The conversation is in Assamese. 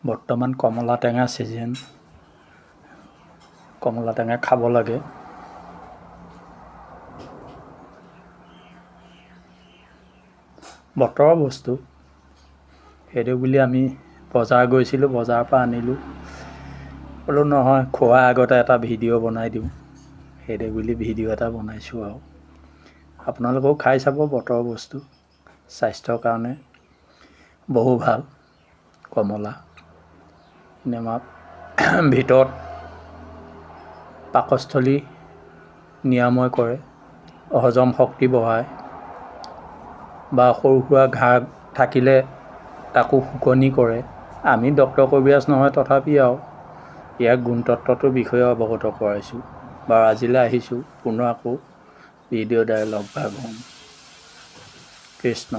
বৰ্তমান কমলা টেঙা ছিজন, কমলা টেঙা খাব লাগে। বতৰৰ বস্তু সেইটো বুলি আমি বজাৰ গৈছিলোঁ, বজাৰৰ পৰা আনিলোঁ। বোলো নহয়, খোৱাৰ আগতে এটা ভিডিঅ' বনাই দিওঁ, সেইটো বুলি ভিডিঅ' এটা বনাইছোঁ আৰু। আপোনালোকেও খাই চাব, বতৰৰ বস্তু স্বাস্থ্যৰ কাৰণে বহু ভাল। কমলা এনে আমাক ভিতৰত পাকস্থলী নিৰাময় কৰে, হজম শক্তি বঢ়ায়, বা সৰু সুৰা ঘাঁ থাকিলে তাকো শুকনি কৰে। আমি ডক্তৰ কবিৰাজ নহয়, তথাপি আৰু ইয়াৰ গুণতত্ত্বটোৰ বিষয়ে অৱগত কৰাইছোঁ। বাৰু আজিলৈ আহিছোঁ, পুনৰ আকৌ ভিডিঅ'ৰ দ্বাৰা লগ পাম। কৃষ্ণ।